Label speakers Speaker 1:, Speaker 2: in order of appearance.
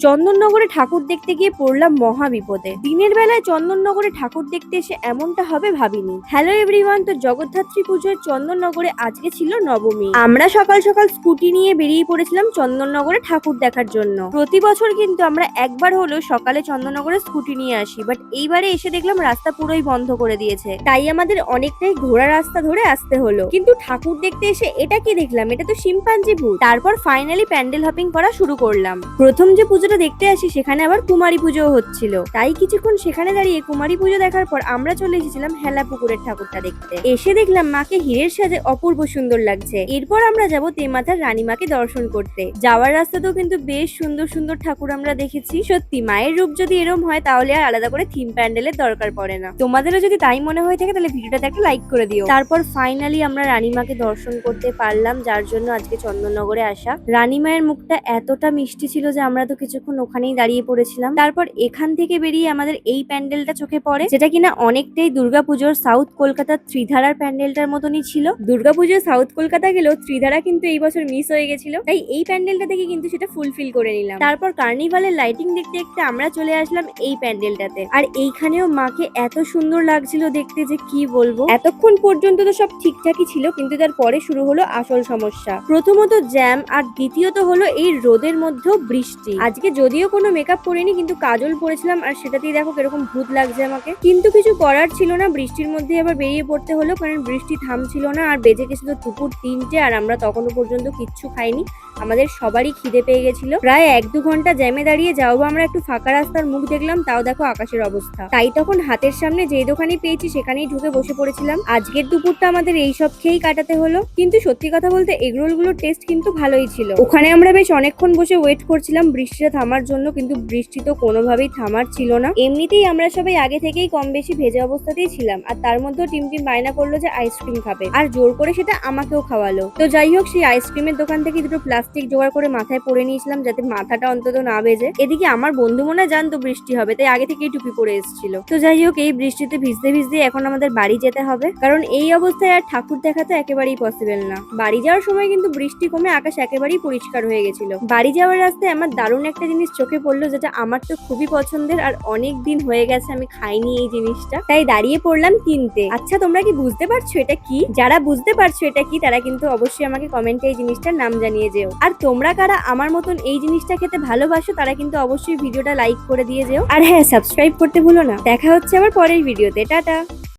Speaker 1: চন্দননগরে ঠাকুর দেখতে গিয়ে পড়লাম মহা বিপদে। দিনের বেলায় চন্দননগরে ঠাকুর দেখতে এসে এমনটা হবে ভাবিনি। হ্যালো এভরিওয়ান, তো জগদ্ধাত্রী পুজোর চন্দননগরে আজকে ছিল নবমী। আমরা সকাল সকাল স্কুটি নিয়ে বেরিয়ে পড়েছিলাম চন্দননগরে ঠাকুর দেখার জন্য। প্রতি বছর কিন্তু আমরা একবার হলেও সকালে চন্দননগরে স্কুটি নিয়ে আসি, বাট এইবারে এসে দেখলাম রাস্তা পুরোই বন্ধ করে দিয়েছে, তাই আমাদের অনেকটাই ঘোড়া রাস্তা ধরে আসতে হলো। কিন্তু ঠাকুর দেখতে এসে এটা কি দেখলাম, এটা তো শিম্পাঞ্জি ভূত। তারপর ফাইনালি প্যান্ডেল হপিং করা শুরু করলাম। প্রথম যে পুজোটা দেখতে আসি সেখানে আবার কুমারী পুজো হচ্ছিল, তাই কিছুক্ষণ সেখানে দাঁড়িয়ে কুমারী পুজো দেখার পর আমরা চলে এসেছিলাম হেলা পুকুরের ঠাকুরটা দেখতে। এসে দেখলাম মাকে হীরের সাজে অপূর্ব সুন্দর লাগছে। এরপর আমরা যাব তেমাথার রানীমাকে দর্শন করতে। যাওয়ার রাস্তাতেও কিন্তু বেশ সুন্দর সুন্দর ঠাকুর আমরা দেখেছি। সত্যি মায়ের রূপ যদি এরম হয় তাহলে আর আলাদা করে থিম প্যান্ডেলের দরকার পড়ে না। তোমাদেরও যদি তাই মনে হয়ে থাকে তাহলে ভিডিওটাতে একটা লাইক করে দিও। তারপর ফাইনালি আমরা রানীমাকে দর্শন করতে পারলাম, যার জন্য আজকে চন্দননগরে আসা। রানীমায়ের মুখটা এতটা মিষ্টি ছিল যে আমরা তো কিছুক্ষণ ওখানেই দাঁড়িয়ে পড়েছিলাম। তারপর এখান থেকে বেরিয়ে আমাদের এই প্যান্ডেলটা চোখে পড়ে, যেটা কিনা অনেকটাই দুর্গাপুজোর সাউথ কলকাতার ত্রিধারার প্যান্ডেলটার মতনই ছিল। দুর্গাপুজোর সাউথ কলকাতা গেলেও ত্রিধারা কিন্তু এই বছর মিস হয়ে গেছিল, তাই এই প্যান্ডেলটা দেখে কিন্তু সেটা ফুলফিল করে নিলাম। তারপর কার্নিভালের লাইটিং দেখতে দেখতে আমরা চলে আসলাম এই প্যান্ডেলটাতে। আর এইখানেও মাকে এত সুন্দর লাগছিল দেখতে যে কি বলবো। এতক্ষণ পর্যন্ত তো সব ঠিকঠাকই ছিল, কিন্তু তারপরে শুরু হলো আসল সমস্যা। প্রথমত জ্যাম, আর দ্বিতীয়ত হলো এই রোদের মধ্যেও বৃষ্টি। আজকে যদিও কোনো মেকআপ করিনি, কিন্তু কাজল পরেছিলাম, আর সেটাতেই দেখো কিরকম ভূত লাগছে আমাকে। কিন্তু কিছু করার ছিল না, বৃষ্টির মধ্যে আবার বেরিয়ে পড়তে হলো, কারণ বৃষ্টি থামছিল না। আর বেজে গেছিল দুপুর 3টে, আর আমরা তখনও পর্যন্ত কিচ্ছু খাইনি। আমাদের সবারই খিদে পেয়ে গেছিল। প্রায় 1-2 ঘন্টা জ্যামে দাঁড়িয়ে যাও আমরা একটু ফাঁকা রাস্তার মুখ দেখলাম, তাও দেখো আকাশের অবস্থা। তাই তখন হাতের সামনে যেই দোকানে পেয়েছি সেখানেই ঢুকে বসে পড়েছিলাম। আজকের দুপুরটা আমাদের এইসব খেয়েই কাটাতে হলো। কিন্তু সত্যি কথা বলতে এগরোল গুলোর টেস্ট কিন্তু ভালোই ছিল। ওখানে আমরা বেশ অনেকক্ষণ বসে ওয়েট করছিলাম বৃষ্টিটা থামার জন্য, কিন্তু বৃষ্টি তো কোনোভাবেই থামার ছিল না। এমনিতেই আমরা সবাই আগে থেকেই কম বেশি ভেজা অবস্থাতেই ছিলাম, আর তার মধ্যেও টিমটিম বায়না করলো যে আইসক্রিম খাবে, আর জোর করে সেটা আমাকেও খাওয়ালো। তো যাই হোক, সেই আইসক্রিমের দোকান থেকে দুটো প্লাস্টিক জোগাড় করে মাথায় পরে নিয়েছিলাম, যাতে মাথাটা অন্তত না বেজে। এদিকে আমার বন্ধু মনে জানতো বৃষ্টি হবে, তাই আগে থেকেই টুপি পরে এসেছিল। তো যাই হোক, এই বৃষ্টিতে ভিজতে ভিজতে এখন আমাদের বাড়ি যেতে হবে, কারণ এই অবস্থায় আর ঠাকুর দেখা তো একেবারেই পসিবল না। বাড়ি যাওয়ার সময় কিন্তু বৃষ্টি কমে আকাশ একেবারেই পরিষ্কার হয়ে গেছিল। বাড়ি যাওয়ার রাস্তায় আমার দারুণ একটা জিনিস চোখে পড়লো, যেটা আমার তো খুবই পছন্দের, আর অনেক দিন হয়ে গেছে আমি খাইনি এই জিনিসটা, তাই দাঁড়িয়ে পড়লাম কিনতে। আচ্ছা, তোমরা কি বুঝতে পারছো এটা কি? যারা বুঝতে পারছো এটা কি, তারা কিন্তু অবশ্যই আমাকে কমেন্টে এই জিনিসটার নাম জানিয়ে যেও। আর তোমরা কারা আমার মতন এই জিনিসটা খেতে ভালোবাসো, তারা কিন্তু অবশ্যই ভিডিওটা লাইক করে দিয়ে যেও। আর হ্যাঁ, সাবস্ক্রাইব করতে ভুলো না। দেখা হচ্ছে আবার পরের ভিডিওতে। টাটা।